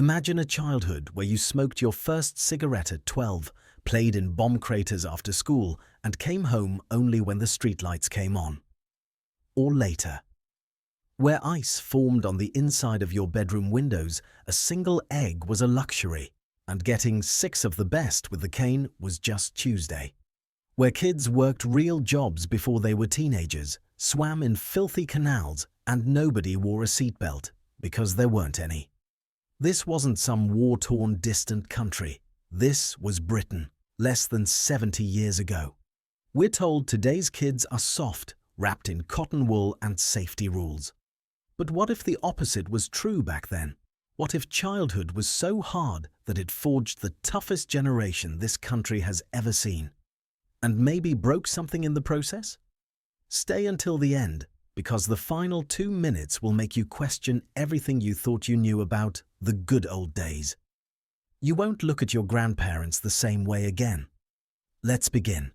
Imagine a childhood where you smoked your first cigarette at 12, played in bomb craters after school, and came home only when the streetlights came on. Or later, where ice formed on the inside of your bedroom windows, a single egg was a luxury, and getting 6 of the best with the cane was just Tuesday. Where kids worked real jobs before they were teenagers, swam in filthy canals, and nobody wore a seatbelt, because there weren't any. This wasn't some war-torn distant country. This was Britain, less than 70 years ago. We're told today's kids are soft, wrapped in cotton wool and safety rules. But what if the opposite was true back then? What if childhood was so hard that it forged the toughest generation this country has ever seen? And maybe broke something in the process? Stay until the end, because the final 2 minutes will make you question everything you thought you knew about the good old days. You won't look at your grandparents the same way again. Let's begin.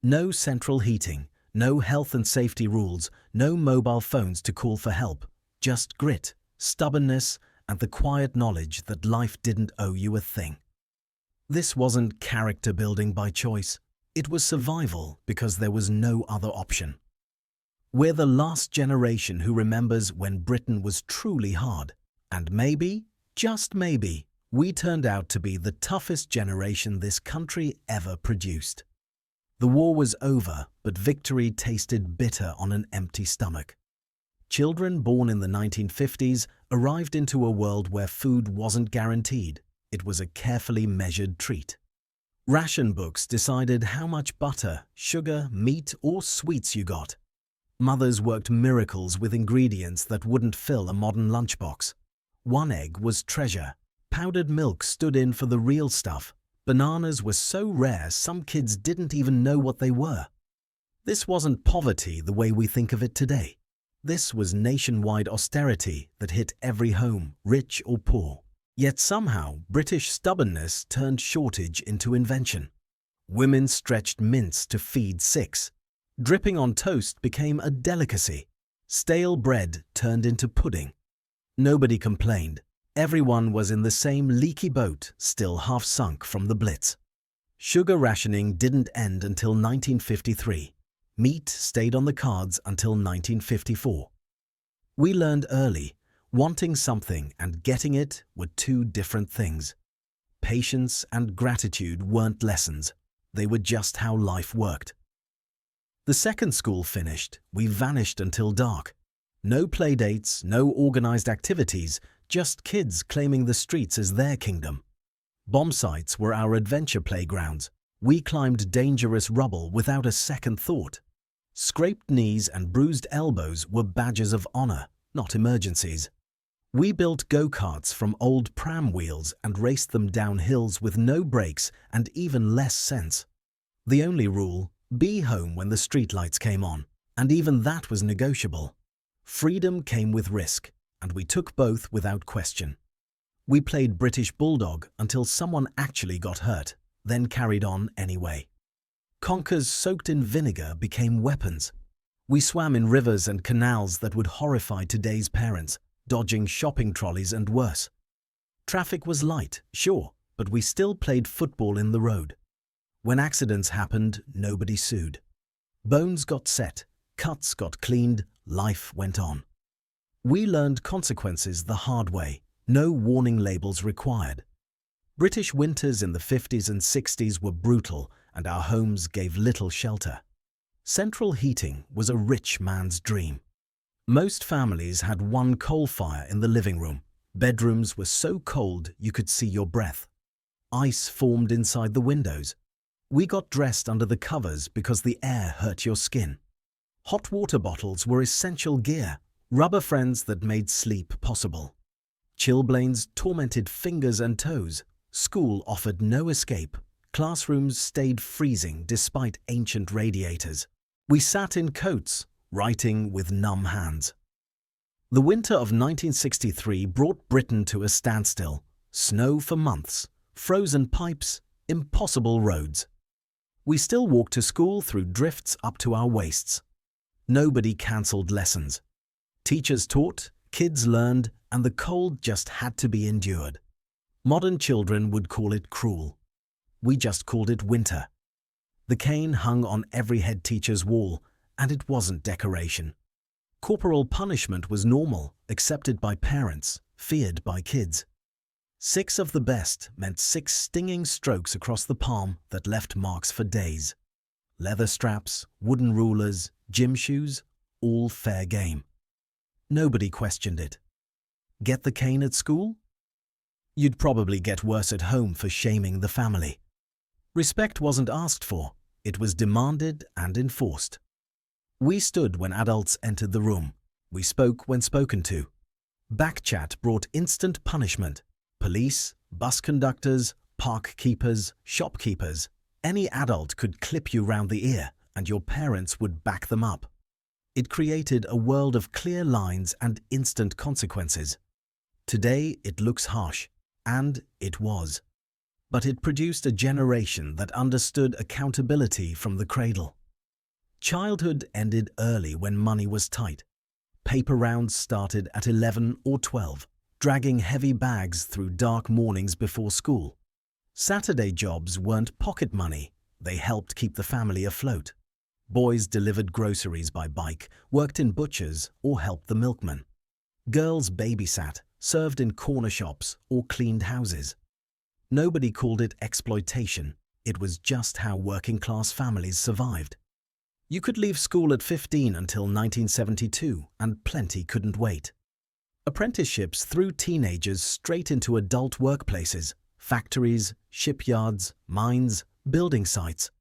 No central heating, no health and safety rules, no mobile phones to call for help, just grit, stubbornness, and the quiet knowledge that life didn't owe you a thing. This wasn't character building by choice. It was survival because there was no other option. We're the last generation who remembers when Britain was truly hard. And maybe, just maybe, we turned out to be the toughest generation this country ever produced. The war was over, but victory tasted bitter on an empty stomach. Children born in the 1950s arrived into a world where food wasn't guaranteed. It was a carefully measured treat. Ration books decided how much butter, sugar, meat, or sweets you got. Mothers worked miracles with ingredients that wouldn't fill a modern lunchbox. One egg was treasure. Powdered milk stood in for the real stuff. Bananas were so rare some kids didn't even know what they were. This wasn't poverty the way we think of it today. This was nationwide austerity that hit every home, rich or poor. Yet somehow, British stubbornness turned shortage into invention. Women stretched mince to feed 6. Dripping on toast became a delicacy. Stale bread turned into pudding. Nobody complained. Everyone was in the same leaky boat, still half sunk from the Blitz. Sugar rationing didn't end until 1953. Meat stayed on the cards until 1954. We learned early, wanting something and getting it were 2 different things. Patience and gratitude weren't lessons. They were just how life worked. The second school finished, we vanished until dark. No playdates, no organized activities, just kids claiming the streets as their kingdom. Bomb sites were our adventure playgrounds. We climbed dangerous rubble without a second thought. Scraped knees and bruised elbows were badges of honor, not emergencies. We built go-karts from old pram wheels and raced them down hills with no brakes and even less sense. The only rule, be home when the streetlights came on, and even that was negotiable. Freedom came with risk, and we took both without question. We played British Bulldog until someone actually got hurt, then carried on anyway. Conkers soaked in vinegar became weapons. We swam in rivers and canals that would horrify today's parents, dodging shopping trolleys and worse. Traffic was light, sure, but we still played football in the road. When accidents happened, nobody sued. Bones got set, cuts got cleaned, life went on. We learned consequences the hard way, no warning labels required. British winters in the 50s and 60s were brutal, and our homes gave little shelter. Central heating was a rich man's dream. Most families had one coal fire in the living room. Bedrooms were so cold you could see your breath. Ice formed inside the windows. We got dressed under the covers because the air hurt your skin. Hot water bottles were essential gear, rubber friends that made sleep possible. Chilblains tormented fingers and toes. School offered no escape. Classrooms stayed freezing despite ancient radiators. We sat in coats, writing with numb hands. The winter of 1963 brought Britain to a standstill. Snow for months, frozen pipes, impossible roads. We still walked to school through drifts up to our waists. Nobody cancelled lessons. Teachers taught, kids learned, and the cold just had to be endured. Modern children would call it cruel. We just called it winter. The cane hung on every head teacher's wall, and it wasn't decoration. Corporal punishment was normal, accepted by parents, feared by kids. 6 of the best meant 6 stinging strokes across the palm that left marks for days. Leather straps, wooden rulers, gym shoes, all fair game. Nobody questioned it. Get the cane at school? You'd probably get worse at home for shaming the family. Respect wasn't asked for, it was demanded and enforced. We stood when adults entered the room. We spoke when spoken to. Backchat brought instant punishment. Police, bus conductors, park keepers, shopkeepers. Any adult could clip you round the ear, and your parents would back them up. It created a world of clear lines and instant consequences. Today it looks harsh, and it was. But it produced a generation that understood accountability from the cradle. Childhood ended early when money was tight. Paper rounds started at 11 or 12, dragging heavy bags through dark mornings before school. Saturday jobs weren't pocket money, they helped keep the family afloat. Boys delivered groceries by bike, worked in butchers, or helped the milkman. Girls babysat, served in corner shops, or cleaned houses. Nobody called it exploitation, it was just how working-class families survived. You could leave school at 15 until 1972, and plenty couldn't wait. Apprenticeships threw teenagers straight into adult workplaces, factories, shipyards, mines, building sites.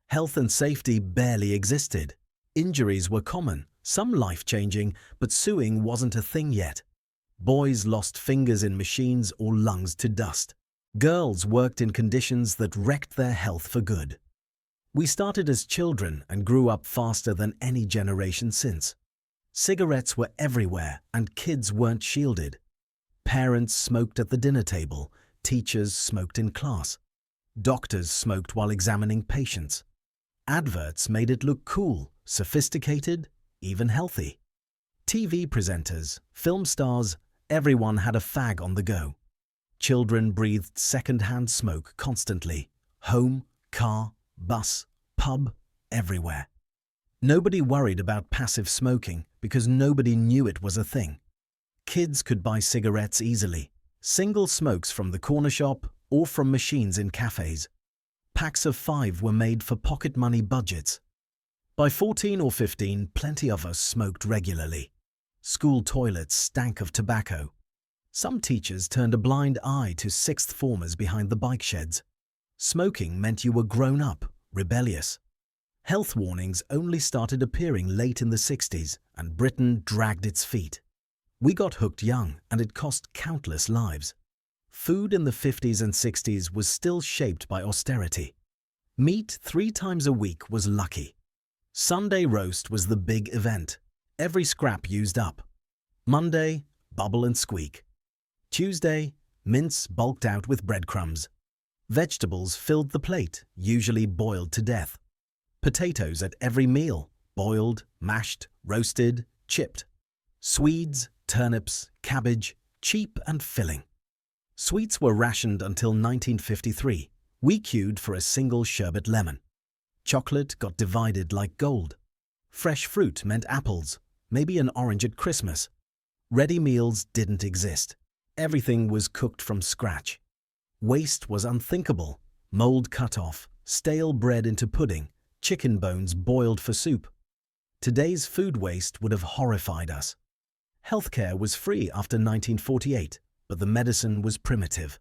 Health and safety barely existed. Injuries were common, some life-changing, but suing wasn't a thing yet. Boys lost fingers in machines or lungs to dust. Girls worked in conditions that wrecked their health for good. We started as children and grew up faster than any generation since. Cigarettes were everywhere and kids weren't shielded. Parents smoked at the dinner table, teachers smoked in class. Doctors smoked while examining patients. Adverts made it look cool, sophisticated, even healthy. TV presenters, film stars, everyone had a fag on the go. Children breathed second-hand smoke constantly. Home, car, bus, pub, everywhere. Nobody worried about passive smoking because nobody knew it was a thing. Kids could buy cigarettes easily, single smokes from the corner shop or from machines in cafes. Packs of 5 were made for pocket money budgets. By 14 or 15, plenty of us smoked regularly. School toilets stank of tobacco. Some teachers turned a blind eye to sixth formers behind the bike sheds. Smoking meant you were grown up, rebellious. Health warnings only started appearing late in the 60s, and Britain dragged its feet. We got hooked young, and it cost countless lives. Food in the 50s and 60s was still shaped by austerity. Meat 3 times a week was lucky. Sunday roast was the big event. Every scrap used up. Monday, bubble and squeak. Tuesday, mince bulked out with breadcrumbs. Vegetables filled the plate, usually boiled to death. Potatoes at every meal, boiled, mashed, roasted, chipped. Swedes, turnips, cabbage, cheap and filling. Sweets were rationed until 1953. We queued for a single sherbet lemon. Chocolate got divided like gold. Fresh fruit meant apples, maybe an orange at Christmas. Ready meals didn't exist. Everything was cooked from scratch. Waste was unthinkable. Mold cut off, stale bread into pudding, chicken bones boiled for soup. Today's food waste would have horrified us. Healthcare was free after 1948, but the medicine was primitive.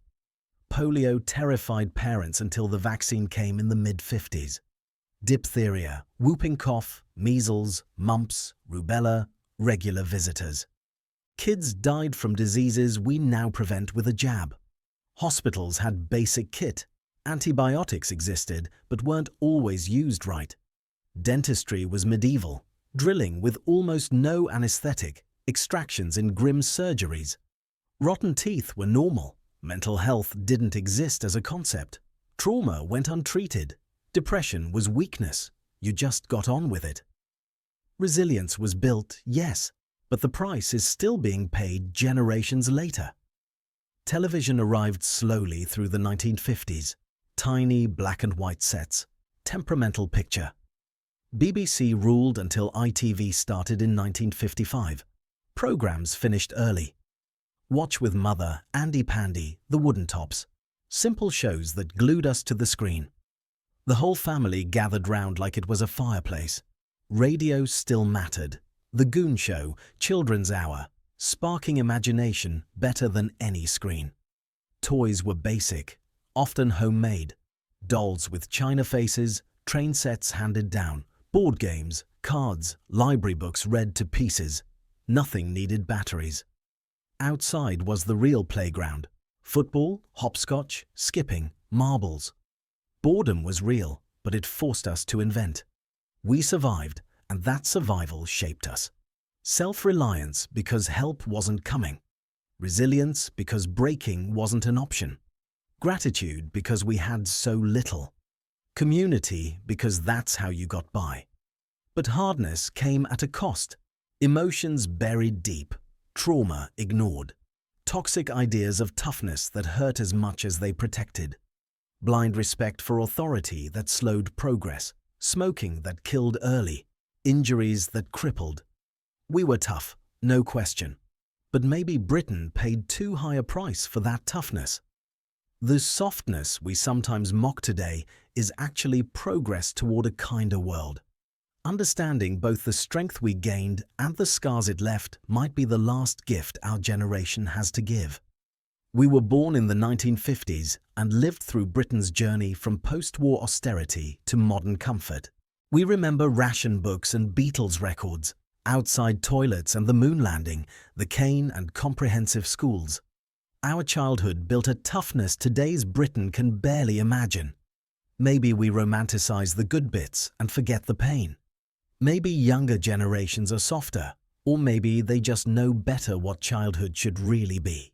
Polio terrified parents until the vaccine came in the mid-50s. Diphtheria, whooping cough, measles, mumps, rubella, regular visitors. Kids died from diseases we now prevent with a jab. Hospitals had basic kit. Antibiotics existed, but weren't always used right. Dentistry was medieval, drilling with almost no anesthetic, extractions in grim surgeries. Rotten teeth were normal. Mental health didn't exist as a concept. Trauma went untreated. Depression was weakness. You just got on with it. Resilience was built, yes, But the price is still being paid generations later. Television arrived slowly through the 1950s. Tiny black and white sets, temperamental picture. BBC ruled until ITV started in 1955. Programs finished early. Watch with Mother, Andy Pandy, The Wooden Tops. Simple shows that glued us to the screen. The whole family gathered round like it was a fireplace. Radio still mattered. The Goon Show, Children's Hour, sparking imagination better than any screen. Toys were basic, often homemade. Dolls with china faces, train sets handed down, board games, cards, library books read to pieces. Nothing needed batteries. Outside was the real playground. Football, hopscotch, skipping, marbles. Boredom was real, but it forced us to invent. We survived, and that survival shaped us. Self-reliance because help wasn't coming. Resilience because breaking wasn't an option. Gratitude because we had so little. Community because that's how you got by. But hardness came at a cost. Emotions buried deep, trauma ignored. Toxic ideas of toughness that hurt as much as they protected. Blind respect for authority that slowed progress. Smoking that killed early. Injuries that crippled. We were tough, no question. But maybe Britain paid too high a price for that toughness. The softness we sometimes mock today is actually progress toward a kinder world. Understanding both the strength we gained and the scars it left might be the last gift our generation has to give. We were born in the 1950s and lived through Britain's journey from post-war austerity to modern comfort. We remember ration books and Beatles records, outside toilets and the moon landing, the cane and comprehensive schools. Our childhood built a toughness today's Britain can barely imagine. Maybe we romanticize the good bits and forget the pain. Maybe younger generations are softer, or maybe they just know better what childhood should really be.